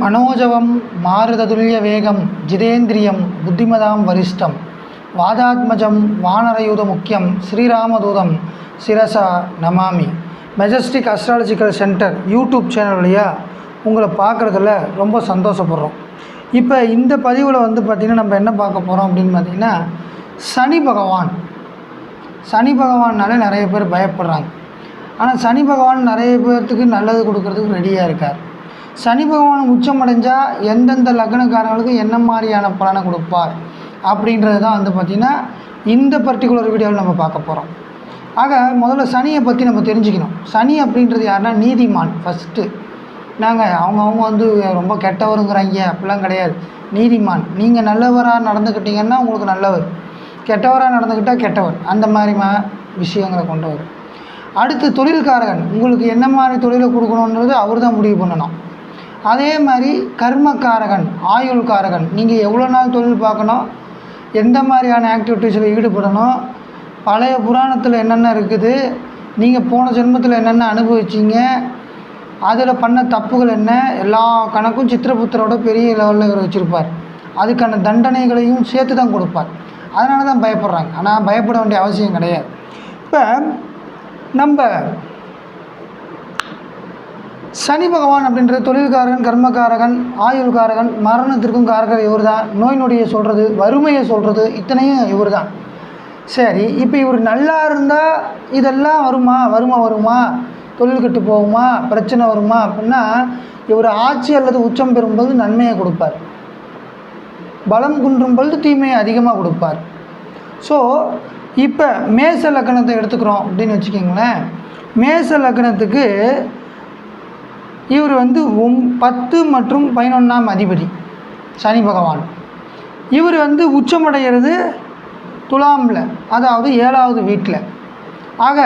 மனோஜவம் மாருததுல்ய வேகம் ஜிதேந்திரியம் புத்திமதாம் வரிஷ்டம் வாதாத்மஜம் வானரயூத முக்கியம் ஸ்ரீராமதூதம் சிரசா நமாமி. Majestic astrological centre YouTube channel வழியாக உங்களை பார்க்குறதுல ரொம்ப சந்தோஷப்படுறோம். இப்போ இந்த பதிவில் பார்த்திங்கன்னா நம்ம என்ன பார்க்க போகிறோம் அப்படின்னு பார்த்திங்கன்னா, சனி பகவான்னாலே நிறைய பேர் பயப்படுறாங்க. ஆனால் சனி பகவான் நிறைய பேர்த்துக்கு நல்லது கொடுக்கறதுக்கு ரெடியாக இருக்கார். சனி பகவான் உச்சமடைஞ்சால் எந்தெந்த லக்னக்காரங்களுக்கு என்ன மாதிரியான பலனை கொடுப்பார் அப்படின்றது தான் பார்த்திங்கன்னா இந்த பர்டிகுலர் வீடியோவில் நம்ம பார்க்க போகிறோம். ஆக முதல்ல சனியை பற்றி நம்ம தெரிஞ்சுக்கணும். சனி அப்படின்றது யாருன்னா நீதிமான். ஃபஸ்ட்டு அவங்க ரொம்ப கெட்டவருங்கிறாங்க, அப்படிலாம் கிடையாது. நீதிமான். நீங்கள் நல்லவராக நடந்துக்கிட்டீங்கன்னா உங்களுக்கு நல்லவர், கெட்டவராக நடந்துக்கிட்டால் கெட்டவர், அந்த மாதிரி விஷயங்களை கொண்டவர். அடுத்து தொழில்காரகன். உங்களுக்கு என்ன மாதிரி தொழிலை கொடுக்கணுன்றது அவர் தான் முடிவு பண்ணணும். அதே மாதிரி கர்மக்காரகன், ஆயுள்காரகன். நீங்கள் எவ்வளோ நாள் தொழில் பார்க்கணும், எந்த மாதிரியான ஆக்டிவிட்டீஸில் ஈடுபடணும், பழைய புராணத்தில் என்னென்ன இருக்குது, நீங்கள் போன ஜென்மத்தில் என்னென்ன அனுபவிச்சிங்க, அதில் பண்ண தப்புகள் என்ன, எல்லா கணக்கும் சித்திரபுத்திரோட பெரிய லெவலில் இவர் வச்சுருப்பார். அதுக்கான தண்டனைகளையும் சேர்த்து தான் கொடுப்பார். அதனால தான் பயப்படுறாங்க. ஆனால் பயப்பட வேண்டிய அவசியம் கிடையாது. இப்போ நம்ம சனி பகவான் அப்படின்ற தொழில்காரகன், கர்மக்காரகன், ஆயுள்காரகன், மரணத்திற்கும் காரகர் இவர் தான். நோய் நொடியை சொல்கிறது, வறுமையை சொல்கிறது, இத்தனையும் இவர் தான். சரி, இப்போ இவர் நல்லா இருந்தால் இதெல்லாம் வறுமை வருமா, தொழில் கெட்டு போகுமா, பிரச்சனை வருமா அப்படின்னா, இவர் ஆட்சி அல்லது உச்சம் பெறும்போது நன்மையை கொடுப்பார், பலம் குன்றும் பொழுது தீமையை அதிகமாக கொடுப்பார். ஸோ இப்போ மேச லக்னத்தை எடுத்துக்கிறோம் அப்படின்னு வச்சுக்கிங்களேன். மேச லக்னத்துக்கு இவர் 10 மற்றும் 11ஆம் அதிபதி சனி பகவான். இவர் உச்சமடைகிறது துலாமில், அதாவது 7வது வீட்டில். ஆக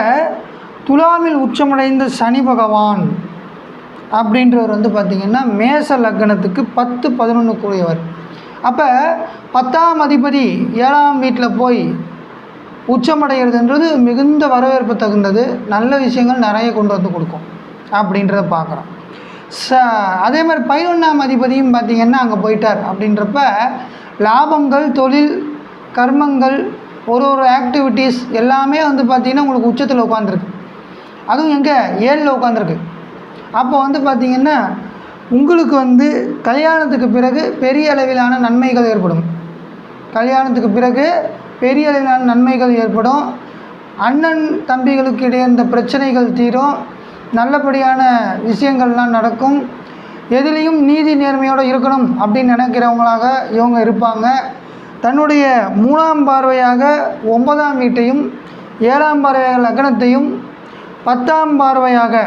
துலாமில் உச்சமடைந்த சனி பகவான் அப்படின்றவர் பார்த்திங்கன்னா மேச லக்னத்துக்கு 10, 11 கூடியவர். அப்போ 10ஆம் அதிபதி 7ஆம் வீட்டில் போய் உச்சமடைகிறதுன்றது மிகுந்த வரவேற்பு தகுந்தது. நல்ல விஷயங்கள் நிறைய கொண்டு கொடுக்கும் அப்படின்றத பார்க்குறோம். அதே மாதிரி 11ஆம் அதிபதியும் பார்த்திங்கன்னா அங்கே போயிட்டார். அப்படின்றப்ப லாபங்கள், தொழில், கர்மங்கள், ஒரு ஆக்டிவிட்டீஸ் எல்லாமே பார்த்திங்கன்னா உங்களுக்கு உச்சத்தில் உட்காந்துருக்கு. அதுவும் எங்கே 7ல் உட்காந்துருக்கு. அப்போ பார்த்திங்கன்னா உங்களுக்கு கல்யாணத்துக்கு பிறகு பெரிய அளவிலான நன்மைகள் ஏற்படும். கல்யாணத்துக்கு பிறகு பெரிய அளவிலான நன்மைகள் ஏற்படும். அண்ணன் தம்பிகளுக்கு இடையே இந்த பிரச்சனைகள் தீரும். நல்லபடியான விஷயங்கள்லாம் நடக்கும். எதுலேயும் நீதி நேர்மையோடு இருக்கணும் அப்படின்னு நினைக்கிறவங்களாக இவங்க இருப்பாங்க. தன்னுடைய 3ஆம் பார்வையாக 9ஆம் வீட்டையும், 7ஆம் பார்வையாக லக்னத்தையும், 10ஆம் பார்வையாக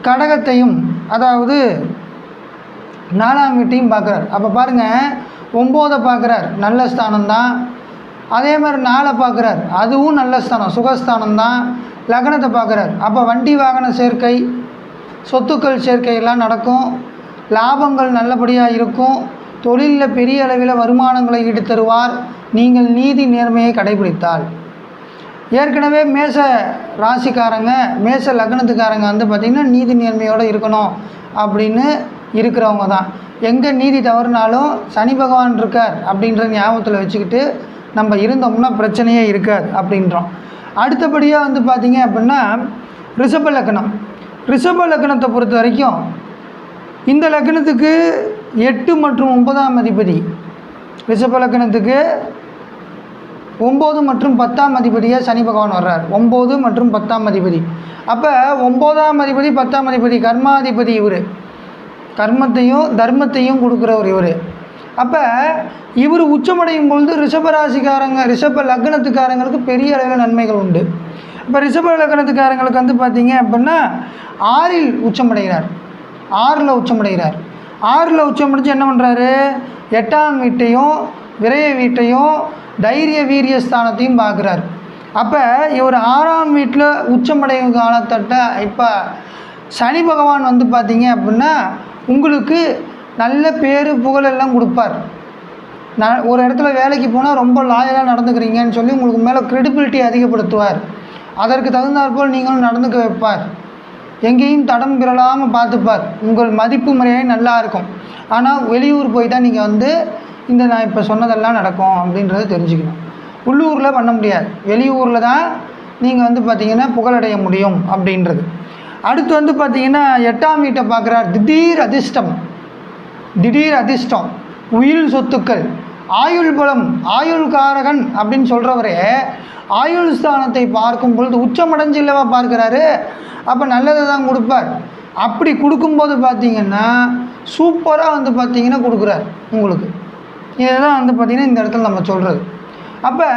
கடகத்தையும், அதாவது 4ஆம் வீட்டையும் பார்க்குறார். அப்போ பாருங்கள், 9 பார்க்குறார், நல்ல ஸ்தானம்தான். அதே மாதிரி 4 பார்க்குறார், அதுவும் நல்ல ஸ்தானம், சுகஸ்தானம்தான். லக்னத்தை பார்க்குறார். அப்போ வண்டி வாகன சேர்க்கை, சொத்துக்கள் சேர்க்கையெல்லாம் நடக்கும். லாபங்கள் நல்லபடியாக இருக்கும். தொழிலில் பெரிய அளவில் வருமானங்களை ஈடு தருவார் நீங்கள் நீதி நேர்மையை கடைபிடித்தால். ஏற்கனவே மேச ராசிக்காரங்க, மேச லக்னத்துக்காரங்க பார்த்திங்கன்னா நீதி நேர்மையோடு இருக்கணும் அப்படின்னு இருக்கிறவங்க தான். எங்கே நீதி தவறுனாலும் சனி பகவான் இருக்கார் அப்படின்ற ஞாபகத்தில் வச்சுக்கிட்டு நம்ம இருந்தோம்னா பிரச்சனையே இருக்காது அப்படின்றோம். அடுத்தபடியாக பார்த்திங்க அப்படின்னா ரிஷப லக்னம். ரிஷப லக்னத்தை பொறுத்த வரைக்கும் இந்த லக்னத்துக்கு 8 மற்றும் 9ஆம் அதிபதி, ரிஷப லக்னத்துக்கு 9 மற்றும் 10ஆம் அதிபதியாக சனி பகவான் வர்றார். 9 மற்றும் 10ஆம் அதிபதி. அப்போ 9ஆம் அதிபதி, 10ஆம் அதிபதி, கர்மாதிபதி இவர். கர்மத்தையும் தர்மத்தையும் கொடுக்குறவர் இவர். அப்போ இவர் உச்சமடையும் பொழுது ரிஷபராசிக்காரங்க, ரிஷப லக்னத்துக்காரங்களுக்கு பெரிய அளவில் நன்மைகள் உண்டு. இப்போ ரிஷப லக்னத்துக்காரங்களுக்கு பார்த்திங்க அப்படின்னா 6ல் உச்சமடைகிறார். 6ல் உச்சமடைகிறார். 6ல் உச்சமடைஞ்சு என்ன பண்ணுறாரு, 8ஆம் வீட்டையும், விரய வீட்டையும், தைரிய வீரிய ஸ்தானத்தையும் பார்க்குறார். அப்போ இவர் 6ஆம் வீட்டில் உச்சமடையும் காலத்தட்ட இப்போ சனி பகவான் பார்த்திங்க அப்படின்னா உங்களுக்கு நல்ல பேர் புகழெல்லாம் கொடுப்பார். ஒரு இடத்துல வேலைக்கு போனால் ரொம்ப லாயலாக நடந்துக்கிறீங்கன்னு சொல்லி உங்களுக்கு மேலே க்ரெடிபிலிட்டி அதிகப்படுத்துவார். அதற்கு தகுந்தாற்போல் நீங்களும் நடந்துக்க வைப்பார். எங்கேயும் தடம் பிறலாமல் பார்த்துப்பார். உங்கள் மதிப்பு முறையே நல்லா இருக்கும். ஆனால் வெளியூர் போய் தான் நீங்கள் வந்து இந்த நான் இப்போ சொன்னதெல்லாம் நடக்கும் அப்படின்றத தெரிஞ்சுக்கணும். உள்ளூரில் பண்ண முடியாது, வெளியூரில் தான் நீங்கள் வந்து பார்த்திங்கன்னா புகழடைய முடியும் அப்படின்றது. அடுத்து வந்து பார்த்திங்கன்னா 8ஆம் வீட்டை பார்க்குறார். திடீர் அதிர்ஷ்டம், உயிர் சொத்துக்கள், ஆயுள் பலம், ஆயுள் காரகன் அப்படின்னு சொல்கிறவரே ஆயுள் ஸ்தானத்தை பார்க்கும் பொழுது உச்சமடைஞ்சு இல்லவா பார்க்குறாரு. அப்போ நல்லதை தான் கொடுப்பார். அப்படி கொடுக்கும்போது பார்த்திங்கன்னா சூப்பராக வந்து பார்த்திங்கன்னா கொடுக்குறார் உங்களுக்கு. இதை தான் வந்து பார்த்திங்கன்னா இந்த இடத்துல நம்ம சொல்கிறது. அப்போ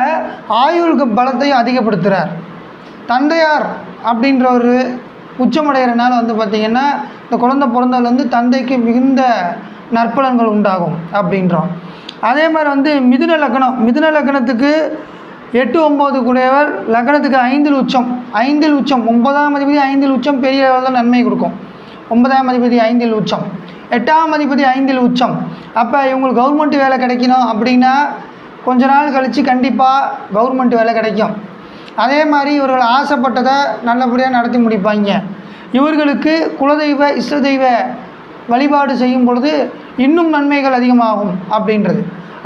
ஆயுளுக்கு பலத்தையும் அதிகப்படுத்துகிறார். தந்தையார் அப்படின்ற ஒரு உச்சமடைகிறனால வந்து பார்த்திங்கன்னா இந்த குழந்தை பிறந்ததுலேருந்து தந்தைக்கு மிகுந்த நற்பலன்கள் உண்டாகும் அப்படின்றோம். அதே மாதிரி வந்து மிதுன லக்னத்துக்கு 8, 9 கூடியவர், லக்னத்துக்கு 5 உச்சம். 9ஆம் அதிபதி 5 உச்சம் பெரிய அளவில் நன்மை கொடுக்கும். 9ஆம் அதிபதி 5 உச்சம், 8ஆம் அதிபதி 5 உச்சம். அப்போ இவங்களுக்கு கவர்மெண்ட் வேலை கிடைக்கணும் அப்படின்னா கொஞ்ச நாள் கழித்து கண்டிப்பாக கவர்மெண்ட் வேலை கிடைக்கும். அதே மாதிரி இவர்கள் ஆசைப்பட்டதை நல்லபடியாக நடத்தி முடிப்பாங்க. இவர்களுக்கு குலதெய்வ இஷ்ட தெய்வ வழிபாடு செய்யும் பொழுது இன்னும் நன்மைகள் அதிகமாகும் அப்படின்றது.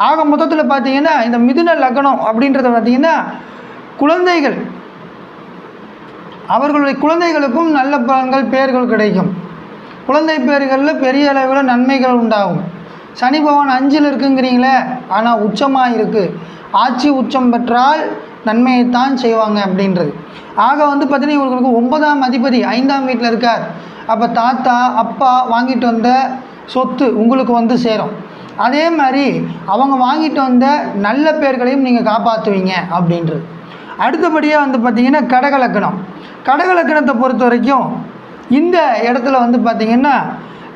ஆக மொத்தத்தில் பார்த்திங்கன்னா இந்த மிதுன லக்னம் அப்படின்றத பார்த்திங்கன்னா குழந்தைகள், அவர்களுடைய குழந்தைகளுக்கும் நல்ல பலன்கள் பெயர்கள் கிடைக்கும். குழந்தை பேர்களில் பெரிய அளவில் நன்மைகள் உண்டாகும். சனி பகவான் 5ல் இருக்குங்கிறீங்களே, ஆனால் உச்சமாக இருக்குது. ஆட்சி உச்சம் பெற்றால் நன்மையைத்தான் செய்வாங்க அப்படின்றது. ஆக வந்து பார்த்திங்கன்னா இவர்களுக்கு 9ஆம் அதிபதி 5ஆம் வீட்டில் இருக்கார். அப்போ தாத்தா அப்பா வாங்கிட்டு வந்த சொத்து உங்களுக்கு வந்து சேரும். அதே மாதிரி அவங்க வாங்கிட்டு வந்த நல்ல பேர்களையும் நீங்கள் காப்பாற்றுவீங்க அப்படின்றது. அடுத்தபடியாக வந்து பார்த்திங்கன்னா கடக லக்னத்தை பொறுத்த வரைக்கும் இந்த இடத்துல வந்து பார்த்திங்கன்னா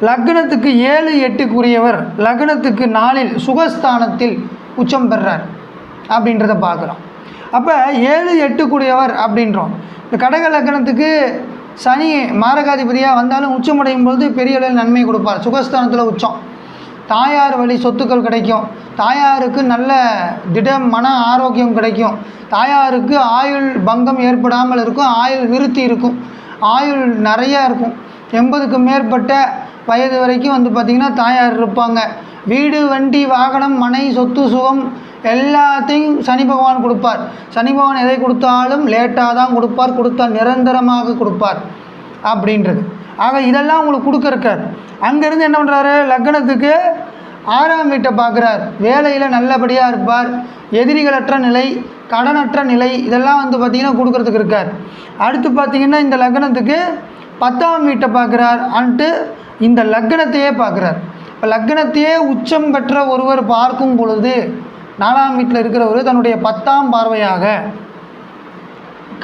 லக்னத்துக்கு 7, 8 லக்னத்துக்கு 4இல் சுகஸ்தானத்தில் உச்சம் பெறார் அப்படின்றத பார்க்குறோம். அப்போ 7, 8 அப்படின்றோம். இந்த கடக லக்னத்துக்கு சனி மாரகாதிபதியாக வந்தாலும் உச்சமடையும் பொழுது பெரிய அளவில் நன்மை கொடுப்பார். சுகஸ்தானத்தில் உச்சம். தாயார் வழி சொத்துக்கள் கிடைக்கும். தாயாருக்கு நல்ல மன ஆரோக்கியம் கிடைக்கும். தாயாருக்கு ஆயுள் பங்கம் ஏற்படாமல் இருக்கும். ஆயுள் விருத்தி இருக்கும். ஆயுள் நிறையா இருக்கும். 80க்கு மேற்பட்ட வயது வரைக்கும் வந்து பார்த்திங்கன்னா தாயார் இருப்பாங்க. வீடு, வண்டி, வாகனம், மனை, சொத்து, சுகம் எல்லாத்தையும் சனி பகவான் கொடுப்பார். சனி பகவான் எதை கொடுத்தாலும் லேட்டாக தான் கொடுப்பார், கொடுத்தால் நிரந்தரமாக கொடுப்பார் அப்படின்றது. ஆக இதெல்லாம் உங்களுக்கு கொடுக்க இருக்கார். அங்கேருந்து என்ன பண்ணுறாரு, லக்னத்துக்கு 6ஆம் வீட்டை பார்க்குறார். வேலையில் நல்லபடியாக இருப்பார். எதிரிகளற்ற நிலை, கடனற்ற நிலை இதெல்லாம் வந்து பார்த்திங்கன்னா கொடுக்கறதுக்கு இருக்கார். அடுத்து பார்த்திங்கன்னா இந்த லக்னத்துக்கு 10ஆம் வீட்டை பார்க்குறார். அன்ட்டு இந்த லக்னத்தையே பார்க்குறார். இப்போ லக்னத்தையே உச்சம் பெற்ற ஒருவர் பார்க்கும் பொழுது 4ஆம் வீட்டில் இருக்கிறவர் தன்னுடைய 10ஆம் பார்வையாக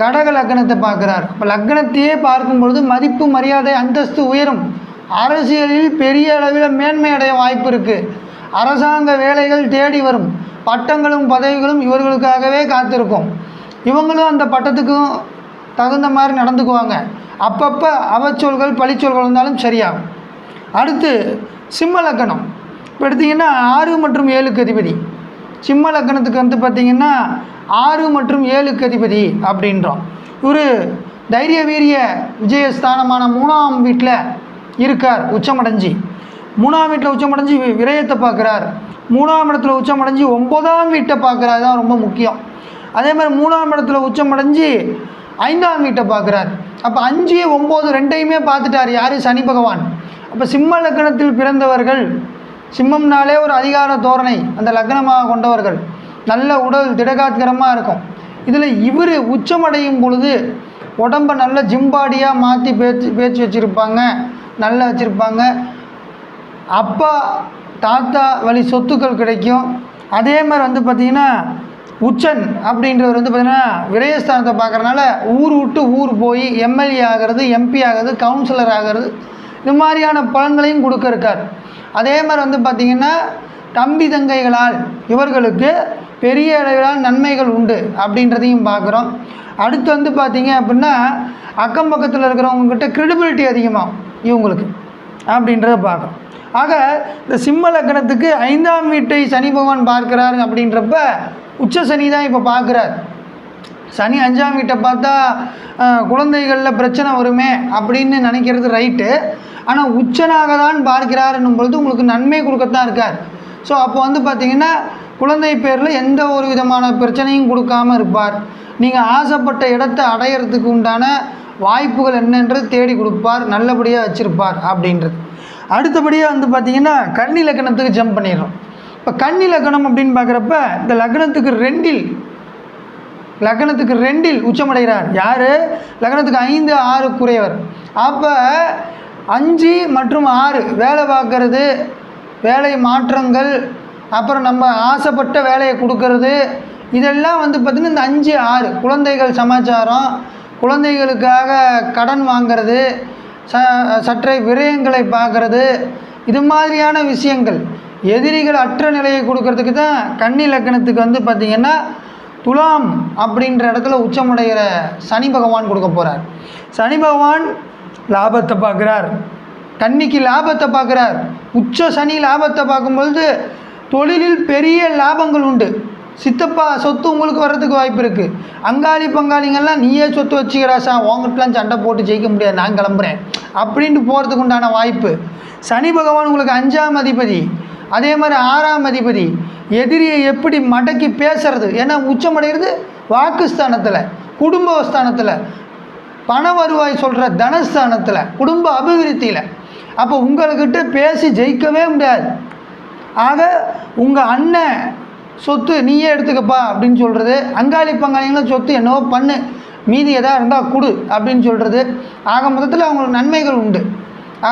கடக லக்னத்தை பார்க்குறார். இப்போ லக்னத்தையே பார்க்கும் பொழுது மதிப்பு, மரியாதை, அந்தஸ்து உயரும். அரசியலில் பெரிய அளவில் மேன்மை அடைய வாய்ப்பு இருக்குது. அரசாங்க வேலைகள் தேடி வரும். பட்டங்களும் பதவிகளும் இவர்களுக்காகவே காத்திருக்கும். இவங்களும் அந்த பட்டத்துக்கும் தகுந்த மாதிரி நடந்துக்குவாங்க. அப்பப்போ அவச்சொல்கள் பழிச்சொல்கள் வந்தாலும் சரியாகும். அடுத்து சிம்ம லக்னம். இப்போ எடுத்திங்கன்னா 6 மற்றும் 7க்கு அதிபதி. சிம்ம லக்னத்துக்கு வந்து பார்த்திங்கன்னா 6 மற்றும் 7க்கு அதிபதி அப்படின்றோம். ஒரு தைரிய வீரிய விஜயஸ்தானமான 3ஆம் வீட்டில் இருக்கார் உச்சமடைஞ்சி. 3ஆம் வீட்டில் உச்சமடைஞ்சி விரயத்தை பார்க்குறார். 3ஆம் இடத்துல உச்சமடைஞ்சி 9ஆம் வீட்டை பார்க்குறாரு, தான் ரொம்ப முக்கியம். அதே மாதிரி 3ஆம் இடத்துல உச்சமடைஞ்சி 5ஆம் வீட்டை பார்க்குறார். அப்போ 5, 9 ரெண்டையுமே பார்த்துட்டார் யார், சனி பகவான். அப்போ சிம்ம லக்னத்தில் பிறந்தவர்கள், சிம்மம்னாலே ஒரு அதிகார தோரணை அந்த லக்னமாக கொண்டவர்கள், நல்ல உடல் திடகாத்திரமாக இருக்கும். இதில் இவர் உச்சமடையும் பொழுது உடம்பை நல்ல ஜிம்பாடியாக மாற்றி பேச்சு வச்சுருப்பாங்க, நல்லா வச்சுருப்பாங்க. அப்பா தாத்தா வழி சொத்துக்கள் கிடைக்கும். அதே மாதிரி வந்து பார்த்திங்கன்னா உச்சன் அப்படின்றவர் வந்து பார்த்திங்கன்னா விரயஸ்தானத்தை பார்க்குறதுனால ஊர் விட்டு ஊர் போய் எம்எல்ஏ ஆகிறது, எம்பி ஆகிறது, கவுன்சிலர் ஆகிறது, இது மாதிரியான பலன்களையும் கொடுக்க இருக்கார். அதே மாதிரி வந்து பார்த்திங்கன்னா தம்பி தங்கைகளால் இவர்களுக்கு பெரிய அளவிலான நன்மைகள் உண்டு அப்படின்றதையும் பார்க்குறோம். அடுத்து வந்து பார்த்திங்க அப்படின்னா அக்கம் பக்கத்தில் இருக்கிறவங்கக்கிட்ட க்ரெடிபிலிட்டி அதிகமாகும் இவங்களுக்கு அப்படின்றத பார்க்குறோம். ஆக இந்த சிம்ம லக்னத்துக்கு 5ஆம் வீட்டை சனி பகவான் பார்க்குறாரு அப்படின்றப்ப உச்ச சனி தான் இப்போ பார்க்குறார். சனி 5ஆம் வீட்டை பார்த்தா குழந்தைகளில் பிரச்சனை வருமே அப்படின்னு நினைக்கிறது ரைட்டு. ஆனால் உச்சனாக தான் பார்க்கிறார் என்னும் பொழுது உங்களுக்கு நன்மை கொடுக்கத்தான் இருக்கார். ஸோ அப்போ வந்து பார்த்திங்கன்னா குழந்தை பேரில் எந்த ஒரு விதமான பிரச்சனையும் கொடுக்காமல் இருப்பார். நீங்கள் ஆசைப்பட்ட இடத்தை அடையிறதுக்கு உண்டான வாய்ப்புகள் என்னன்றது தேடி கொடுப்பார், நல்லபடியாக வச்சுருப்பார் அப்படின்றது. அடுத்தபடியாக வந்து பார்த்திங்கன்னா கன்னி லக்னத்துக்கு ஜம்ப் பண்ணிடுறோம். இப்போ கன்னி லக்னம் அப்படின்னு பார்க்குறப்ப இந்த லக்னத்துக்கு ரெண்டில் உச்சமடைகிறார். யார்? லக்னத்துக்கு 5, 6 குறையவர். அப்போ 5 மற்றும் 6 வேலை பார்க்கறது, வேலை மாற்றங்கள், அப்புறம் நம்ம ஆசைப்பட்ட வேலையை கொடுக்கறது, இதெல்லாம் வந்து பார்த்திங்கன்னா இந்த 5, 6 குழந்தைகள் சமாச்சாரம், குழந்தைகளுக்காக கடன் வாங்கிறது, சற்றே விரயங்களை பார்க்கறது, இது மாதிரியான விஷயங்கள் எதிரிகள் அற்ற நிலையை கொடுக்கறதுக்கு தான் கன்னி லக்னத்துக்கு வந்து பார்த்திங்கன்னா துலாம் அப்படின்ற இடத்துல உச்சமுடைகிற சனி பகவான் கொடுக்க போகிறார். சனி பகவான் லாபத்தை பார்க்குறார், கன்னிக்கு லாபத்தை பார்க்குறார். உச்ச சனி லாபத்தை பார்க்கும்பொழுது தொழிலில் பெரிய லாபங்கள் உண்டு. சித்தப்பா சொத்து உங்களுக்கு வர்றதுக்கு வாய்ப்பு இருக்குது. அங்காளி பங்காளிங்கள்லாம் நீயே சொத்து வச்சுக்கிறாசா, உங்ககிட்டலாம் சண்டை போட்டு ஜெயிக்க முடியாது, நான் கிளம்புறேன் அப்படின்ட்டு போகிறதுக்கு உண்டான வாய்ப்பு. சனி பகவான் உங்களுக்கு 5ஆம் அதிபதி, அதே மாதிரி 6ஆம் அதிபதி. எதிரியை எப்படி மடக்கி பேசுறது, ஏன்னா உச்சமடைகிறது வாக்குஸ்தானத்தில், குடும்பஸ்தானத்தில், பண வருவாய் சொல்கிற தனஸ்தானத்தில், குடும்ப அபிவிருத்தியில். அப்போ உங்கள்கிட்ட பேசி ஜெயிக்கவே முடியாது. ஆக உங்கள் அண்ணன் சொத்து நீயே எடுத்துக்கப்பா அப்படின்னு சொல்கிறது, அங்காளி பங்காளிங்களும் சொத்து என்னவோ பண்ணு, மீதி எதாக இருந்தால் கொடு அப்படின்னு சொல்கிறது. ஆக மொத்தத்தில் அவங்களுக்கு நன்மைகள் உண்டு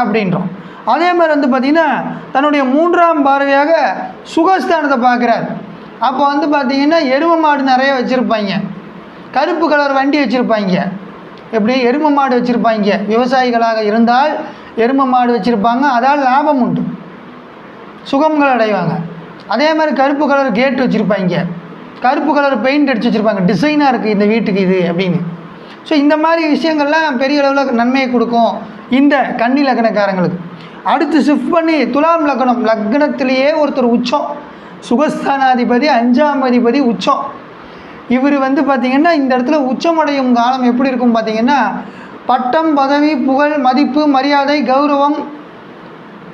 அப்படின்றோம். அதே மாதிரி வந்து பார்த்திங்கன்னா தன்னுடைய 3ஆம் பார்வையாக சுகஸ்தானத்தை பார்க்குறார். அப்போ வந்து பார்த்திங்கன்னா எருமை மாடு நிறைய வச்சுருப்பாங்க, கருப்பு கலர் வண்டி வச்சுருப்பாங்க. எப்படி? எருமை மாடு வச்சுருப்பாங்க. விவசாயிகளாக இருந்தால் எருமை மாடு வச்சுருப்பாங்க, அதால் லாபம் உண்டு, சுகங்கள் அடைவாங்க. அதே மாதிரி கருப்பு கலர் கேட் வச்சுருப்பாங்க, கருப்பு கலர் பெயிண்ட் அடித்து வச்சுருப்பாங்க, டிசைனாக இருக்குது இந்த வீட்டுக்கு இது அப்படின்னு. ஸோ இந்த மாதிரி விஷயங்கள்லாம் பெரிய அளவில் நன்மையை கொடுக்கும் இந்த கன்னி லக்னக்காரங்களுக்கு. அடுத்து ஷிஃப்ட் பண்ணி துலாம் லக்னம், லக்னத்திலேயே ஒருத்தர் உச்சம், சுகஸ்தானாதிபதி 5ஆம் அதிபதி உச்சம். இவர் வந்து பார்த்திங்கன்னா இந்த இடத்துல உச்சமடையும் காலம் எப்படி இருக்கும் பார்த்திங்கன்னா, பட்டம், பதவி, புகழ், மதிப்பு, மரியாதை, கௌரவம்,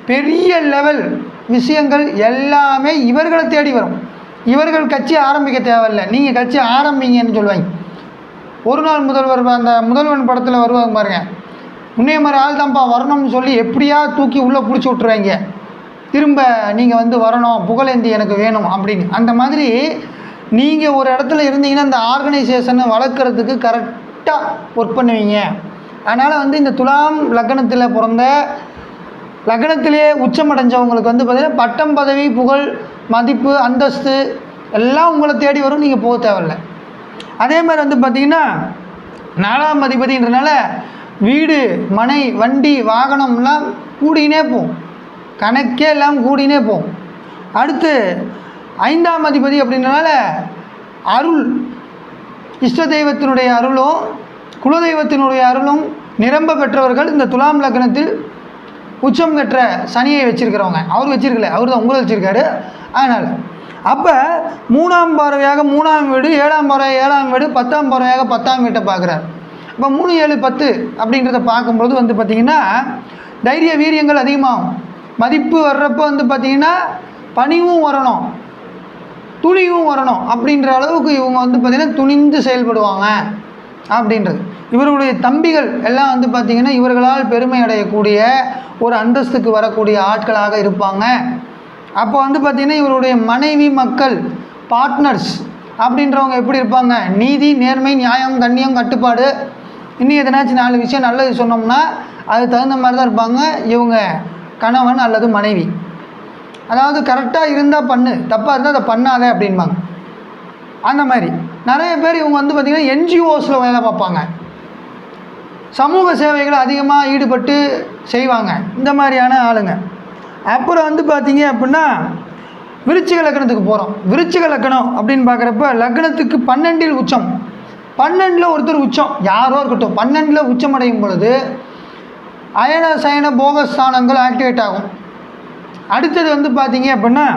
பெரிய லெவல் விஷயங்கள் எல்லாமே இவர்களை தேடி வரும். இவர்கள் கட்சி ஆரம்பிக்க தேவையில்லை, நீங்கள் கட்சி ஆரம்பிங்கன்னு சொல்லுவாங்க. ஒரு நாள் முதல்வர், அந்த முதல்வன் படத்தில் வருவாங்க பாருங்கள், உன்னைய மாதிரி ஆள் தான்ப்பா வரணும்னு சொல்லி எப்படியா தூக்கி உள்ளே பிடிச்சி விட்ருவாங்க, திரும்ப நீங்கள் வந்து வரணும், புகழேந்தி எனக்கு வேணும் அப்படின்னு. அந்த மாதிரி நீங்கள் ஒரு இடத்துல இருந்தீங்கன்னா அந்த ஆர்கனைசேஷனை வளர்க்குறதுக்கு கரெக்டாக ஒர்க் பண்ணுவீங்க. அதனால் வந்து இந்த துலாம் லக்னத்தில் பிறந்த, லக்னத்திலே உச்சமடைஞ்சவங்களுக்கு வந்து பார்த்திங்கன்னா பட்டம், பதவி, புகழ், மதிப்பு, அந்தஸ்து எல்லாம் உங்களை தேடி வரும், நீங்கள் போக தேவையில்லை. அதே மாதிரி வந்து பார்த்திங்கன்னா 4ஆம் அதிபதின்றனால வீடு, மனை, வண்டி, வாகனம்லாம் கூடினே போகும், கணக்கே எல்லாம் கூடினே போகும். அடுத்து 5ஆம் அதிபதி அப்படின்றனால அருள், இஷ்ட தெய்வத்தினுடைய அருளும் குலதெய்வத்தினுடைய அருளும் நிரம்ப பெற்றவர்கள் இந்த துலாம் லக்னத்தில் உச்சம் பெற்ற சனியை வச்சுருக்கிறவங்க. அவர் வச்சுருக்கல, அவர் தான் உங்களை வச்சுருக்காரு. அதனால் அப்போ 3ஆம் பார்வையாக 3ஆம் வீடு, 7ஆம் பார்வை 7ஆம் வீடு, 10ஆம் பார்வையாக 10ஆம் வீட்டை பார்க்குறார். இப்போ 3, 7, 10 அப்படின்றத பார்க்கும்போது வந்து பார்த்திங்கன்னா தைரிய வீரியங்கள் அதிகமாகும். மதிப்பு வர்றப்போ வந்து பார்த்திங்கன்னா பணிவும் வரணும், துணிவும் வரணும். அப்படின்ற அளவுக்கு இவங்க வந்து பார்த்திங்கன்னா துணிந்து செயல்படுவாங்க அப்படின்றது. இவர்களுடைய தம்பிகள் எல்லாம் வந்து பார்த்திங்கன்னா இவர்களால் பெருமை அடையக்கூடிய ஒரு அந்தஸ்துக்கு வரக்கூடிய ஆட்களாக இருப்பாங்க. அப்போ வந்து பார்த்திங்கன்னா இவருடைய மனைவி, மக்கள், பார்ட்னர்ஸ் அப்படின்றவங்க எப்படி இருப்பாங்க? நீதி, நேர்மை, நியாயம், கண்ணியம், கட்டுப்பாடு, இன்னும் எதனாச்சும் 4 விஷயம் நல்லது சொன்னோம்னா அது தகுந்த மாதிரி தான் இருப்பாங்க இவங்க கணவன் அல்லது மனைவி. அதாவது கரெக்டாக இருந்தால் பண்ணு, தப்பாக இருந்தால் அதை பண்ணாத அப்படின்பாங்க. அந்த மாதிரி நிறைய பேர் இவங்க வந்து பார்த்திங்கன்னா என்ஜிஓஸில் வேலை பார்ப்பாங்க, சமூக சேவைகளை அதிகமாக ஈடுபட்டு செய்வாங்க, இந்த மாதிரியான ஆளுங்க. அப்புறம் வந்து பார்த்திங்க அப்படின்னா விருச்சிக லக்னத்துக்கு போகிறோம். விருச்சிக லக்னம் அப்படின்னு பார்க்குறப்ப லக்னத்துக்கு 12இல் உச்சம், 12இல் ஒருத்தர் உச்சம், யாரோ இருக்கட்டும், 12இல் உச்சம் அடையும் பொழுது அயன சயன போகஸ்தானங்கள் ஆக்டிவேட் ஆகும். அடுத்தது வந்து பார்த்திங்க அப்படின்னா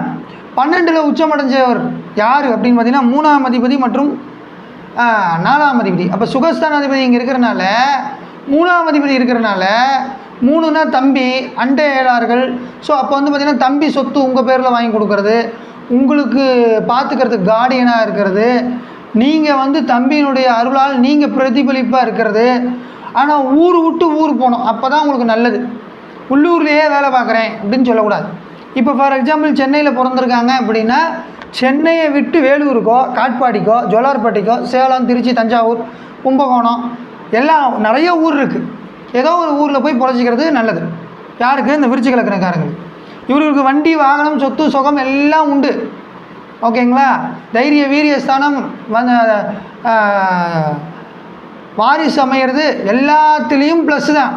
12இல் உச்சம் அடைஞ்சவர் யார் அப்படின்னு பார்த்திங்கன்னா 3ஆம் அதிபதி மற்றும் 4ஆம் அதிபதி. அப்போ சுகஸ்தானாதிபதி இங்கே இருக்கிறனால 3ஆம் அதிபதி இருக்கிறனால 3னா தம்பி அண்டை ஏழார்கள். ஸோ அப்போ வந்து பார்த்திங்கன்னா தம்பி சொத்து உங்கள் பேரில் வாங்கி கொடுக்கறது, உங்களுக்கு பார்த்துக்கிறதுக்கு கார்டியனாக இருக்கிறது, நீங்கள் வந்து தம்பியினுடைய அருளால் நீங்கள் பிரதிபலிப்பாக இருக்கிறது. ஆனால் ஊர் விட்டு ஊர் போகணும், அப்போ தான் உங்களுக்கு நல்லது. உள்ளூர்லேயே வேலை பார்க்குறேன் அப்படின்னு சொல்லக்கூடாது. இப்போ ஃபார் எக்ஸாம்பிள் சென்னையில் பிறந்திருக்காங்க அப்படின்னா சென்னையை விட்டு வேலூருக்கோ காட்பாடிக்கோ ஜோலார்பேட்டைக்கோ சேலம் திருச்சி தஞ்சாவூர் கும்பகோணம் எல்லாம் நிறைய ஊர் இருக்குது. ஏதோ ஒரு ஊரில் போய் பொழைச்சிக்கிறது நல்லது. யாருக்கு? இந்த விருச்சிக லக்னக்காரங்களுக்கு. இவர்களுக்கு வண்டி வாகனம் சொத்து சுகம் எல்லாம் உண்டு. ஓகேங்களா? தைரிய வீரிய ஸ்தானம் வாரிசு அமையிறது எல்லாத்துலேயும் ப்ளஸ் தான்.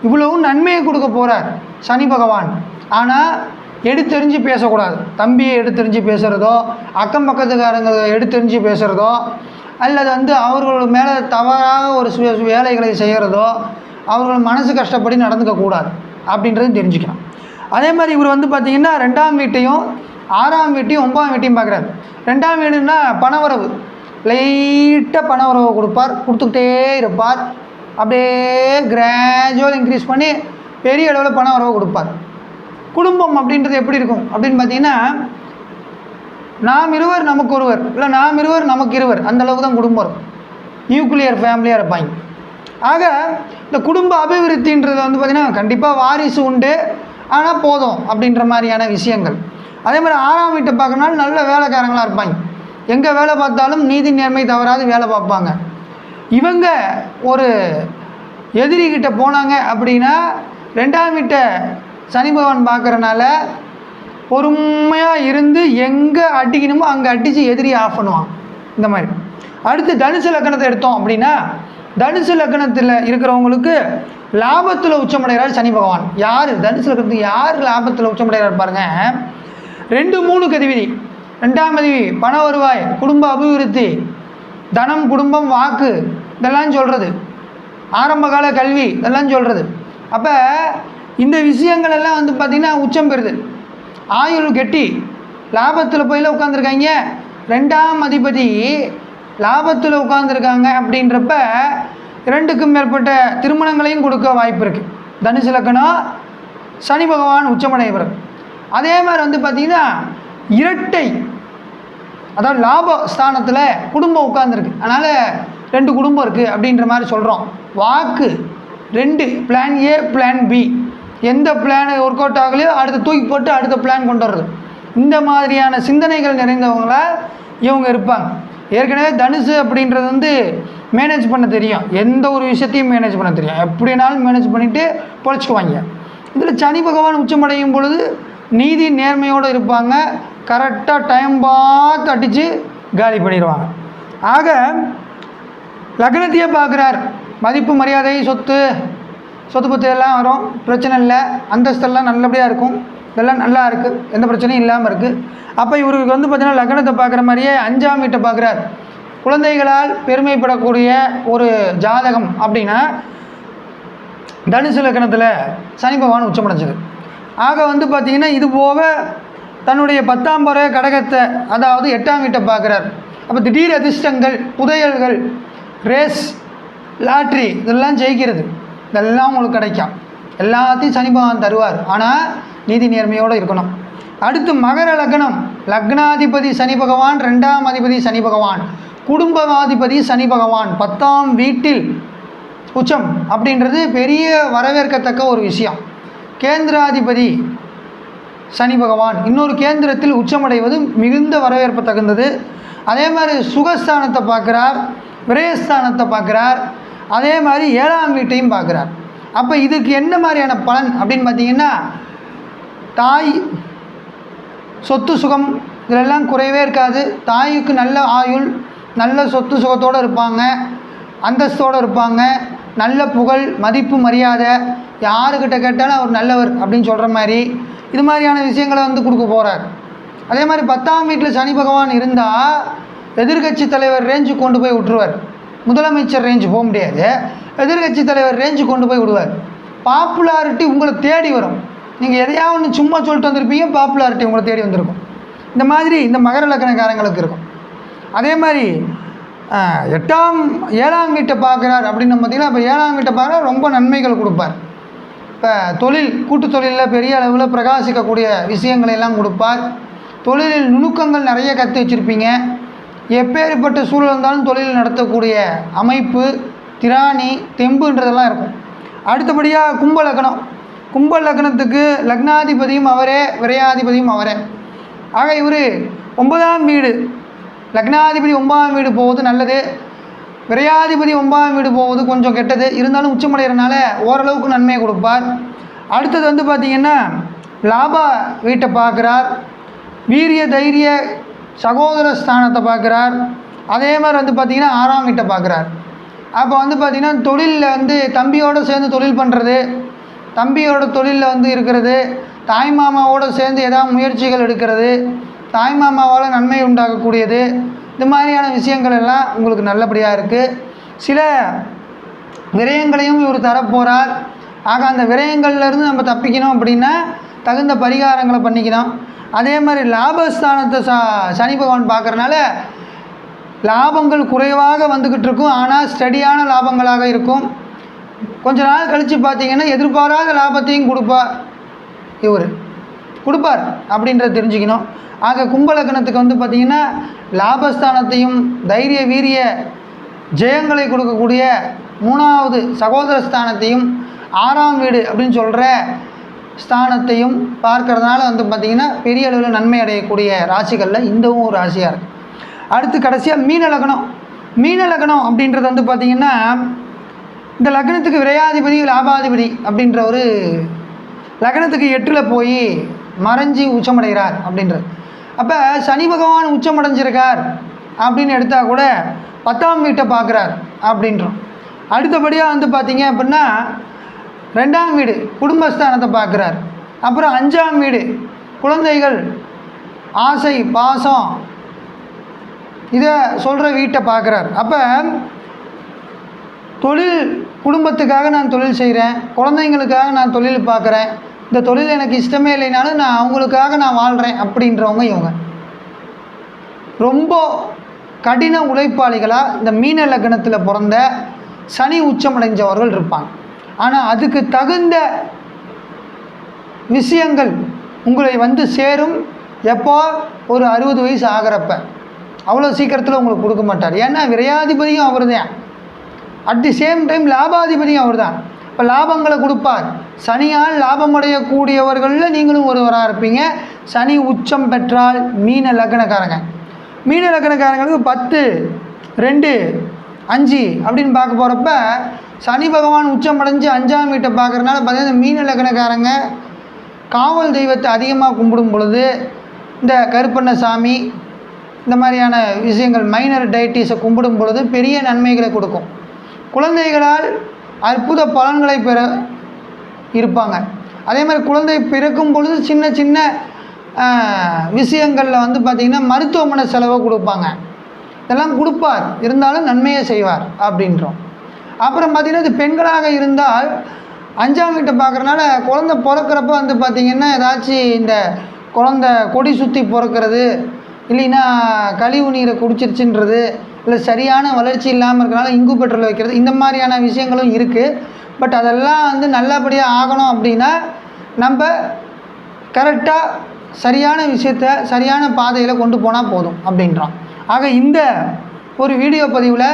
இவ்வளவும் நன்மையை கொடுக்க போகிறார் சனி பகவான். ஆனால் எடுத்தெறிஞ்சு பேசக்கூடாது. தம்பியை எடுத்தெறிஞ்சு பேசுகிறதோ அக்கம் பக்கத்துக்காரங்க எடுத்தெறிஞ்சு பேசுகிறதோ அல்லது வந்து அவர்கள் மேலே தவறாக ஒரு வேலைகளை செய்கிறதோ அவர்கள் மனசு கஷ்டப்படி நடந்துக்கக்கூடாது அப்படின்றது தெரிஞ்சுக்கலாம். அதே மாதிரி இவர் வந்து பார்த்திங்கன்னா 2ஆம் வீட்டையும் 6ஆம் வீட்டையும் 9ஆம் வீட்டையும் பார்க்குறாரு. 2ஆம் வீடுன்னா பணவரவு, லைட்டாக பணவரவு கொடுப்பார், கொடுத்துக்கிட்டே இருப்பார். அப்படியே கிராஜுவல் இன்க்ரீஸ் பண்ணி பெரிய அளவில் பணவரவு கொடுப்பார். குடும்பம் அப்படின்றது எப்படி இருக்கும் அப்படின்னு பார்த்தீங்கன்னா நாம் இருவர் நமக்கு ஒருவர், இல்லை நாம் இருவர் நமக்கு இருவர், அந்தளவுக்கு தான் குடும்பம் இருக்கும். நியூக்ளியர் ஃபேமிலியாக இருப்பாங்க. ஆக இந்த குடும்ப அபிவிருத்தின்றது வந்து பார்த்திங்கன்னா கண்டிப்பாக வாரிசு உண்டு, ஆனால் போதும் அப்படின்ற மாதிரியான விஷயங்கள். அதே மாதிரி 6ஆம் வீட்டை பார்க்கறனால நல்ல வேலைக்காரங்களாக இருப்பாங்க. எங்கே வேலை பார்த்தாலும் நீதி நேர்மை தவறாது வேலை பார்ப்பாங்க. இவங்க ஒரு எதிரிகிட்ட போனாங்க அப்படின்னா 2ஆம் வீட்டை சனி பகவான் பார்க்குறனால பொறுமையாக இருந்து எங்கே அடிக்கணுமோ அங்கே அடித்து எதிரியை ஆஃப் பண்ணுவான். இந்த மாதிரி. அடுத்து தனுசு லக்னத்தை எடுத்தோம் அப்படின்னா தனுசு லக்னத்தில் இருக்கிறவங்களுக்கு லாபத்தில் உச்சமடைகிறார் சனி பகவான். யார் தனுசு லக்னத்துக்கு யார் லாபத்தில் உச்சமடைகிறார் பாருங்கள். 2-3 அதிபதி. 2ஆம் அதிபதி பண வருவாய், குடும்ப அபிவிருத்தி, தனம், குடும்பம், வாக்கு இதெல்லாம் சொல்கிறது, ஆரம்பகால கல்வி இதெல்லாம் சொல்கிறது. அப்போ இந்த விஷயங்கள் எல்லாம் வந்து பார்த்திங்கன்னா உச்சம் பெறுது. ஆயுள் கெட்டி லாபத்தில் போயில உட்காந்துருக்காங்க. 2ஆம் அதிபதி லாபத்தில் உட்காந்துருக்காங்க அப்படின்றப்ப 2க்கும் மேற்பட்ட திருமணங்களையும் கொடுக்க வாய்ப்பு இருக்குது. தனுசு லக்னம் சனி பகவான் உச்சமடைவர். அதே மாதிரி வந்து பார்த்திங்கன்னா இரட்டை, அதாவது லாப ஸ்தானத்தில் குடும்பம் உட்காந்துருக்கு, அதனால் 2 குடும்பம் இருக்குது அப்படின்ற மாதிரி சொல்கிறோம். வாக்கு 2, பிளான் ஏ பிளான் பி, எந்த பிளான் ஒர்க் அவுட் ஆகலையோ அடுத்த தூக்கி போட்டு அடுத்த பிளான் கொண்டு வர்றது. இந்த மாதிரியான சிந்தனைகள் நிறைந்தவங்களாக இவங்க இருப்பாங்க. ஏற்கனவே தனுசு அப்படின்றது வந்து மேனேஜ் பண்ண தெரியும், எந்த ஒரு விஷயத்தையும் மேனேஜ் பண்ண தெரியும், எப்படினாலும் மேனேஜ் பண்ணிவிட்டு பொழைச்சிக்குவாங்க. இதில் சனி பகவான் உச்சமடையும் பொழுது நீதி நேர்மையோடு இருப்பாங்க. கரெக்டாக டைம் பார்த்து அடித்து காலி பண்ணிடுவாங்க. ஆக லக்னத்தையே பார்க்குறார். மதிப்பு மரியாதை சொத்து பத்து எல்லாம் வரும், பிரச்சனை இல்லை. அந்தஸ்தெல்லாம் நல்லபடியாக இருக்கும், இதெல்லாம் நல்லா இருக்குது, எந்த பிரச்சனையும் இல்லாமல் இருக்குது. அப்போ இவருக்கு வந்து பார்த்திங்கன்னா லக்னத்தை பார்க்குற மாதிரியே 5ஆம் வீட்டை பார்க்குறார். குழந்தைகளால் பெருமைப்படக்கூடிய ஒரு ஜாதகம் அப்படின்னா தனுசு லக்னத்தில் சனி பகவான் உச்சமடைஞ்சது. ஆக வந்து பார்த்திங்கன்னா இது போக தன்னுடைய 10ஆம் பறவை கடகத்தை, அதாவது 8ஆம் வீட்டை பார்க்குறார். அப்போ திடீர் அதிர்ஷ்டங்கள், புதையல்கள், ரேஸ், லாட்ரி இதெல்லாம் ஜெயிக்கிறது இதெல்லாம் உங்களுக்கு கிடைக்கும். எல்லாத்தையும் சனி பகவான் தருவார். ஆனால் நீதி நேர்மையோடு இருக்கணும். அடுத்து மகர லக்னம். லக்னாதிபதி சனி பகவான், 2ஆம் அதிபதி சனி பகவான், குடும்பவாதிபதி சனி பகவான் 10ஆம் வீட்டில் உச்சம் அப்படின்றது பெரிய வரவேற்கத்தக்க ஒரு விஷயம். கேந்திராதிபதி சனி பகவான் இன்னொரு கேந்திரத்தில் உச்சமடைவது மிகுந்த வரவேற்பு தகுந்தது. அதே மாதிரி சுகஸ்தானத்தை பார்க்குறார், விரயஸ்தானத்தை பார்க்குறார், அதே மாதிரி 7ஆம் வீட்டையும் பார்க்குறார். அப்போ இதுக்கு என்ன மாதிரியான பலன் அப்படின்னு பார்த்தீங்கன்னா தாய் சொத்து சுகம் இதெல்லாம் குறையவே இருக்காது. தாய்க்கு நல்ல ஆயுள், நல்ல சொத்து சுகத்தோடு இருப்பாங்க, அந்தஸ்தோடு இருப்பாங்க, நல்ல புகழ், மதிப்பு, மரியாதை, யாருக்கிட்ட கேட்டாலும் அவர் நல்லவர் அப்படின்னு சொல்கிற மாதிரி இது மாதிரியான விஷயங்களை வந்து கொடுக்க போகிறார். அதே மாதிரி 10ஆம் வீட்டில் சனி பகவான் இருந்தால் எதிர்கட்சி தலைவர் ரேஞ்சு கொண்டு போய் விட்டுருவார். முதலமைச்சர் ரேஞ்சு போக முடியாது, எதிர்கட்சி தலைவர் ரேஞ்சு கொண்டு போய் விடுவார். பாப்புலாரிட்டி உங்களை தேடி வரும். நீங்கள் எதையாவது ஒன்று சும்மா சொல்லிட்டு வந்திருப்பீங்க, பாப்புலாரிட்டி உங்களை தேடி வந்திருக்கும். இந்த மாதிரி இந்த மகர லக்னக்காரங்களுக்கு இருக்கும். அதே மாதிரி ஏழாம் வீட்டை பார்க்குறார் அப்படின்னு பார்த்திங்கன்னா இப்போ ஏழாம் வீட்டை பார்க்குறா ரொம்ப நன்மைகள் கொடுப்பார். இப்போ கூட்டு தொழிலில் பெரிய அளவில் பிரகாசிக்கக்கூடிய விஷயங்களை எல்லாம் கொடுப்பார். தொழிலில் நுணுக்கங்கள் நிறைய கற்று வச்சுருப்பீங்க. எப்பேற்பட்ட சூழல் இருந்தாலும் தொழில் நடத்தக்கூடிய அமைப்பு, திராணி, தெம்புன்றதெல்லாம் இருக்கும். அடுத்தபடியாக கும்ப லக்னத்துக்கு லக்னாதிபதியும் அவரே, விரையாதிபதியும் அவரே. ஆக இவர் 9ஆம் வீடு, லக்னாதிபதி 9ஆம் வீடு போவது நல்லது, விரையாதிபதி 9ஆம் வீடு போவது கொஞ்சம் கெட்டது. இருந்தாலும் உச்சமடைகிறனால ஓரளவுக்கு நன்மையை கொடுப்பார். அடுத்தது பார்த்திங்கன்னா லாப வீட்டை பார்க்குறார், வீரிய தைரிய சகோதர ஸ்தானத்தை பார்க்குறார். அதே மாதிரி பார்த்திங்கன்னா 6ஆம் வீட்டை பார்க்குறார். அப்போ பார்த்திங்கன்னா தொழிலில் தம்பியோடு சேர்ந்து தொழில் பண்ணுறது, தம்பியோட தொழிலில் இருக்கிறது, தாய்மாமாவோடு சேர்ந்து ஏதாவது முயற்சிகள் எடுக்கிறது, தாய்மாமாவால் நன்மை உண்டாகக்கூடியது, இந்த மாதிரியான விஷயங்கள் எல்லாம் உங்களுக்கு நல்லபடியாக இருக்குது. சில விரயங்களையும் இவர் தரப்போகிறார். ஆக அந்த விரயங்கள்லேருந்து நம்ம தப்பிக்கணும் அப்படின்னா தகுந்த பரிகாரங்களை பண்ணிக்கணும். அதே மாதிரி லாபஸ்தானத்தை சனி பகவான் பார்க்குறனால லாபங்கள் குறைவாக வந்துக்கிட்டு இருக்கும். ஆனால் ஸ்டடியான லாபங்களாக இருக்கும். கொஞ்ச நாள் கழித்து பார்த்திங்கன்னா எதிர்பாராத லாபத்தையும் இவர் கொடுப்பார் அப்படின்றத தெரிஞ்சுக்கணும். ஆக கும்பலக்கணத்துக்கு பார்த்திங்கன்னா லாபஸ்தானத்தையும் தைரிய வீரிய ஜெயங்களை கொடுக்கக்கூடிய 3வது சகோதர ஸ்தானத்தையும் 6ஆம் வீடு அப்படின்னு சொல்கிற ஸ்தானத்தையும் பார்க்கறதுனால பார்த்திங்கன்னா பெரிய அளவில் நன்மை அடையக்கூடிய ராசிகளில் இந்தவும் ஒரு ராசியாக இருக்குது. அடுத்து கடைசியாக மீன லக்னம் அப்படின்றது பார்த்திங்கன்னா இந்த லக்னத்துக்கு விரையாதிபதி லாபாதிபதி அப்படின்ற ஒரு லக்னத்துக்கு 8ல் போய் மறைஞ்சி உச்சமடைகிறார் அப்படின்றது. அப்போ சனி பகவான் உச்சமடைஞ்சிருக்கார் அப்படின்னு எடுத்தால் கூட 10ஆம் வீட்டை பார்க்குறார் அப்படின்றோம். அடுத்தபடியாக பார்த்திங்க அப்படின்னா 2ஆம் வீடு குடும்பஸ்தானத்தை பார்க்குறார். அப்புறம் 5ஆம் வீடு குழந்தைகள், ஆசை, பாசம் இதை சொல்கிற வீட்டை பார்க்குறார். அப்போ தொழில் குடும்பத்துக்காக நான் தொழில் செய்கிறேன், குழந்தைங்களுக்காக நான் தொழில் பார்க்குறேன், இந்த தொழில் எனக்கு இஷ்டமே இல்லைனாலும் நான் அவங்களுக்காக நான் வாழ்கிறேன் அப்படின்றவங்க இவங்க ரொம்ப கடின உழைப்பாளிகளாக இந்த மீன லக்னத்தில் பிறந்த சனி உச்சமடைஞ்சவர்கள் இருப்பாங்க. ஆனால் அதுக்கு தகுந்த விஷயங்கள் உங்களை சேரும். எப்போ ஒரு 60 வயசு ஆகிறப்ப, அவ்வளோ சீக்கிரத்தில் உங்களுக்கு கொடுக்க மாட்டார். ஏன்னா விரையாதிபதியும் அவர் தான், அட் தி சேம் டைம் லாபாதிபதியும் அவர் தான். இப்போ லாபங்களை கொடுப்பார். சனியால் லாபம் அடையக்கூடியவர்களில் நீங்களும் ஒருவராக இருப்பீங்க. சனி உச்சம் பெற்றால் மீன லக்னக்காரங்களுக்கு 10, 2, 5 அப்படின்னு பார்க்க போகிறப்ப சனி பகவான் உச்சம் அடைஞ்சு 5ஆம் வீட்டை பார்க்குறதுனால பார்த்தீங்கன்னா மீன லக்னக்காரங்க காவல் தெய்வத்தை அதிகமாக கும்பிடும் பொழுது இந்த கருப்பண்ணசாமி இந்த மாதிரியான விஷயங்கள் மைனர் டைட்டிஸை கும்பிடும் பொழுது பெரிய நன்மைகளை கொடுக்கும். குழந்தைகளால் அற்புத பலன்களை பெற இருப்பாங்க. அதே மாதிரி குழந்தை பிறக்கும் பொழுது சின்ன சின்ன விஷயங்களில் பார்த்திங்கன்னா மருத்துவமனை செலவை கொடுப்பாங்க. இதெல்லாம் கொடுப்பார், இருந்தாலும் நன்மையை செய்வார் அப்படின்றோம். அப்புறம் பார்த்திங்கன்னா இது பெண்களாக இருந்தால் 5ஆம் வீட்டை பார்க்குறனால குழந்தை பிறக்கிறப்ப பார்த்திங்கன்னா ஏதாச்சும் இந்த குழந்தை கொடி சுற்றி பிறக்கிறது, இல்லைன்னா கழிவு நீரை குடிச்சிருச்சுன்றது, இல்லை சரியான வளர்ச்சி இல்லாமல் இருக்கிறனால இன்குபேட்டரில் வைக்கிறது, இந்த மாதிரியான விஷயங்களும் இருக்குது. பட் அதெல்லாம் நல்லபடியாக ஆகணும் அப்படின்னா நம்ம கரெக்டாக சரியான விஷயத்தை சரியான பாதையில் கொண்டு போனால் போதும் அப்படின்றான். ஆக இந்த ஒரு வீடியோ பதிவில்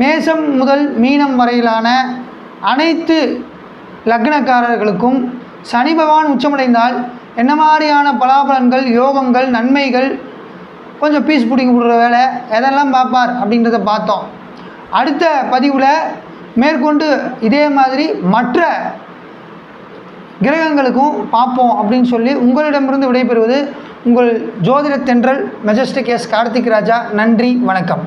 மேசம் முதல் மீனம் வரையிலான அனைத்து லக்னக்காரர்களுக்கும் சனி பகவான் உச்சமடைந்தால் என்ன மாதிரியான பலாபலன்கள், யோகங்கள், நன்மைகள், கொஞ்சம் பீஸ் பிடிங்க விடுற வேலை எதெல்லாம் பார்ப்பார் அப்படின்றத பார்த்தோம். அடுத்த பதிவில் மேற்கொண்டு இதே மாதிரி மற்ற கிரகங்களுக்கும் பார்ப்போம் அப்படின்னு சொல்லி உங்களிடமிருந்து விடைபெறுவது உங்கள் ஜோதிட தென்றல் மெஜஸ்டிக் எஸ் கார்த்திக் ராஜா. நன்றி, வணக்கம்.